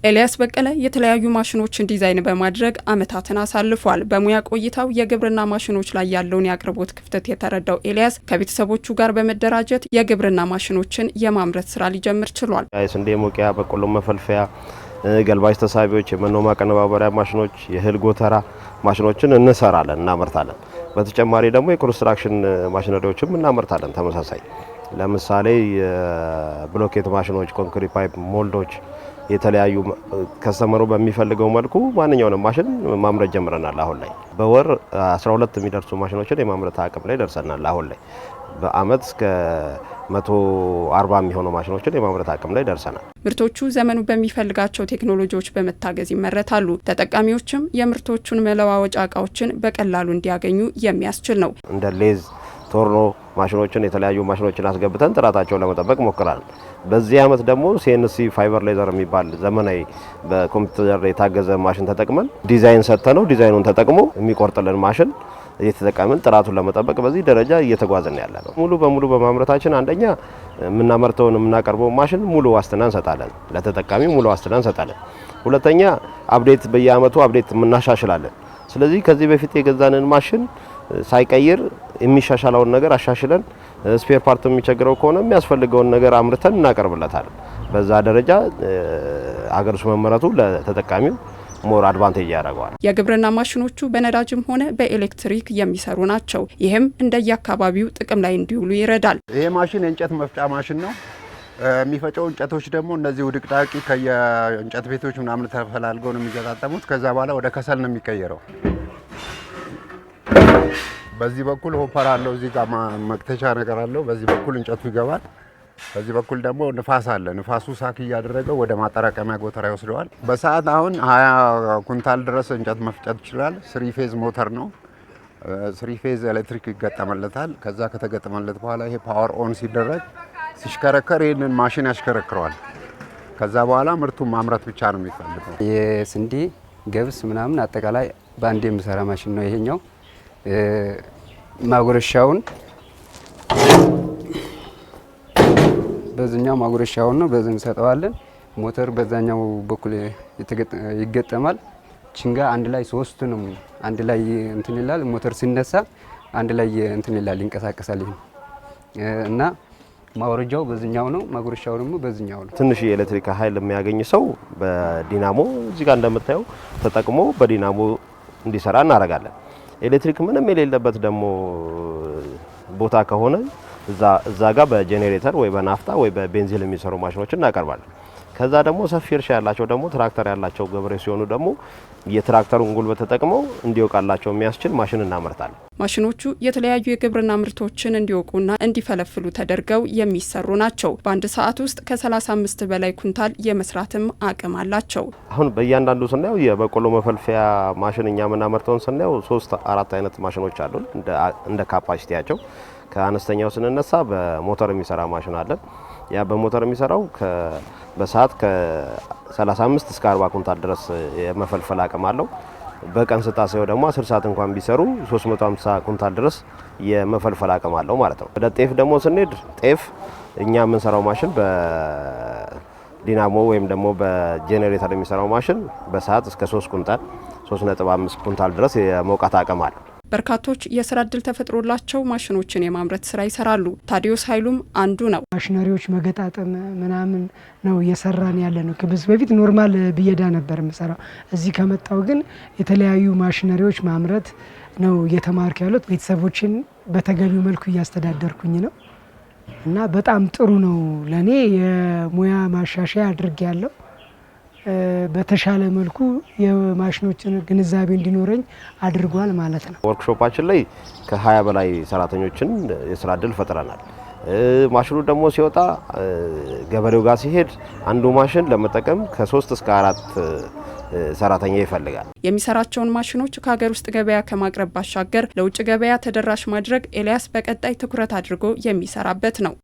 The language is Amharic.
ኤልያስ በቀለ የተለያዩ ማሽኖችን ዲዛይን በማድረግ አመታትን አሳልፏል። በሙያ ቆይታው የግብርና ማሽኖች ላይ ያለውን የአቅርቦት ክፍተት የተረዳው ኤልያስ ከቤተሰቦቹ ጋር በመደራጀት የግብርና ማሽኖችን የማምረት ስራ ሊጀምር ችሏል። የስንዴ መውቂያ፣ በቆሎ መፈልፈያ፣ ገልባጭ ተሳቢዎች፣ የመኖ ማቀነባበሪያ ማሽኖች፣ የእህል ጎተራ ማሽኖችን እንሰራለን፣ እናመርታለን። በተጨማሪ ደግሞ የኮንስትራክሽን ማሽነሪዎችም እናመርታለን። ተመሳሳይ ለምሳሌ የብሎኬት ማሽኖች፣ ኮንክሪት ፓይፕ ሞልዶች፣ የተለያዩ ከስተመሩ በሚፈልገው መልኩ ማንኛውንም ማሽን ማምረት ጀምረናል። አሁን ላይ በወር 12 የሚደርሱ ማሽኖችን የማምረት አቅም ላይ ደርሰናል። አሁን ላይ በአመት እስከ 140 የሚሆኑ ማሽኖችን የማምረት አቅም ላይ ደርሰናል። ምርቶቹ ዘመኑ በሚፈልጋቸው ቴክኖሎጂዎች በመታገዝ ይመረታሉ። ተጠቃሚዎችም የምርቶቹን መለዋወጫ እቃዎችን በቀላሉ እንዲያገኙ የሚያስችል ነው። እንደ ሌዝ፣ ቶርኖ ማሽኖችን የተለያዩ ማሽኖችን አስገብተን ጥራታቸውን ለመጠበቅ ሞክራል። በዚህ አመት ደግሞ ሲኤንሲ ፋይበር ሌዘር የሚባል ዘመናዊ በኮምፒውተር የታገዘ ማሽን ተጠቅመን ዲዛይን ሰጥተነው ዲዛይኑን ተጠቅሞ የሚቆርጥልን ማሽን እየተጠቀምን ጥራቱን ለመጠበቅ በዚህ ደረጃ እየተጓዘን ያለ ነው። ሙሉ በሙሉ በማምረታችን አንደኛ የምናመርተውን የምናቀርበው ማሽን ሙሉ ዋስትና እንሰጣለን፣ ለተጠቃሚ ሙሉ ዋስትና እንሰጣለን። ሁለተኛ አፕዴት በየአመቱ አፕዴት እናሻሽላለን። ስለዚህ ከዚህ በፊት የገዛንን ማሽን ሳይቀይር የሚሻሻለውን ነገር አሻሽለን ስፔር ፓርት የሚቸግረው ከሆነ የሚያስፈልገውን ነገር አምርተን እናቀርብለታለን። በዛ ደረጃ አገር ውስጥ መመረቱ ለተጠቃሚው ሞር አድቫንቴጅ ያደርገዋል። የግብርና ማሽኖቹ በነዳጅም ሆነ በኤሌክትሪክ የሚሰሩ ናቸው። ይህም እንደየአካባቢው ጥቅም ላይ እንዲውሉ ይረዳል። ይሄ ማሽን የእንጨት መፍጫ ማሽን ነው። የሚፈጨው እንጨቶች ደግሞ እነዚህ ውድቅዳቂ ከየእንጨት ቤቶች ምናምን ተፈላልገው ነው የሚገጣጠሙት። ከዛ በኋላ ወደ ከሰል ነው የሚቀየረው። በዚህ በኩል ሆፐር አለው፣ እዚህ ጋር መክተቻ ነገር አለው። በዚህ በኩል እንጨቱ ይገባል። በዚህ በኩል ደግሞ ንፋስ አለ። ንፋሱ ሳክ እያደረገው ወደ ማጠራቀሚያ ጎተራ ይወስደዋል። በሰዓት አሁን 20 ኩንታል ድረስ እንጨት መፍጨት ይችላል። 3 ፌዝ ሞተር ነው። 3 ፌዝ ኤሌክትሪክ ይገጠመለታል። ከዛ ከተገጠመለት በኋላ ይሄ ፓወር ኦን ሲደረግ ሲሽከረከር ይህንን ማሽን ያሽከረክረዋል። ከዛ በኋላ ምርቱን ማምረት ብቻ ነው የሚፈልገው። የስንዴ ገብስ ምናምን አጠቃላይ በአንድ የሚሰራ ማሽን ነው ይሄኛው። ማጉረሻውን በዚህኛው ማጉረሻውን ነው በዚህ እንሰጠዋለን። ሞተር በዛኛው በኩል ይገጠማል። ችንጋ አንድ ላይ ሶስቱንም አንድ ላይ እንትን ይላል። ሞተር ሲነሳ አንድ ላይ እንትን ይላል፣ ይንቀሳቀሳል። እና ማውረጃው በዚህኛው ነው፣ ማጉረሻው ደግሞ በዚህኛው ነው። ትንሽ የኤሌክትሪክ ኃይል የሚያገኝ ሰው በዲናሞ እዚህ ጋር እንደምታየው ተጠቅሞ በዲናሞ እንዲሰራ እናደርጋለን። ኤሌክትሪክ ምንም የሌለበት ደግሞ ቦታ ከሆነ እዛ ጋር በጄኔሬተር ወይ በናፍጣ ወይ በቤንዚን የሚሰሩ ማሽኖችን እናቀርባለን። ከዛ ደግሞ ሰፊ እርሻ ያላቸው ደግሞ ትራክተር ያላቸው ገበሬ ሲሆኑ ደግሞ የትራክተሩን ጉልበት ተጠቅመው እንዲወቃላቸው የሚያስችል ማሽን እናመርታለን። ማሽኖቹ የተለያዩ የግብርና ምርቶችን እንዲወቁና እንዲፈለፍሉ ተደርገው የሚሰሩ ናቸው። በአንድ ሰዓት ውስጥ ከ35 በላይ ኩንታል የመስራትም አቅም አላቸው። አሁን በእያንዳንዱ ስናየው የበቆሎ መፈልፈያ ማሽን እኛ የምናመርተውን ስናየው 3-4 አይነት ማሽኖች አሉ እንደ ካፓሲቲያቸው። ከአነስተኛው ስንነሳ በሞተር የሚሰራ ማሽን አለን። ያ በሞተር የሚሰራው በሰዓት ከ35 እስከ 40 ኩንታል ድረስ የመፈልፈል አቅም አለው። በቀን ስታሰው ደግሞ 10 ሰዓት እንኳን ቢሰሩ 350 ኩንታል ድረስ የመፈልፈል አቅም አለው ማለት ነው። ወደ ጤፍ ደግሞ ስንሄድ ጤፍ እኛ የምንሰራው ማሽን በዲናሞ ወይም ደግሞ በጄኔሬተር የሚሰራው ማሽን በሰዓት እስከ 3 ኩንታል 3.5 ኩንታል ድረስ የመውቃት አቅም አለው። በርካቶች የስራ እድል ተፈጥሮላቸው ማሽኖችን የማምረት ስራ ይሰራሉ። ታዲዮስ ኃይሉም አንዱ ነው። ማሽነሪዎች መገጣጠም ምናምን ነው እየሰራን ያለ ነው። ከዚህ በፊት ኖርማል ብየዳ ነበር የምሰራው። እዚህ ከመጣው ግን የተለያዩ ማሽነሪዎች ማምረት ነው እየተማርኩ ያሉት። ቤተሰቦችን በተገቢው መልኩ እያስተዳደርኩኝ ነው እና በጣም ጥሩ ነው። ለኔ የሙያ ማሻሻያ አድርጌያለሁ። በተሻለ መልኩ የማሽኖችን ግንዛቤ እንዲኖረኝ አድርጓል ማለት ነው። ወርክሾፓችን ላይ ከ20 በላይ ሰራተኞችን የስራ እድል ፈጥረናል። ማሽኑ ደግሞ ሲወጣ ገበሬው ጋር ሲሄድ አንዱ ማሽን ለመጠቀም ከ3 እስከ 4 ሰራተኛ ይፈልጋል። የሚሰራቸውን ማሽኖች ከሀገር ውስጥ ገበያ ከማቅረብ ባሻገር ለውጭ ገበያ ተደራሽ ማድረግ ኤልያስ በቀጣይ ትኩረት አድርጎ የሚሰራበት ነው።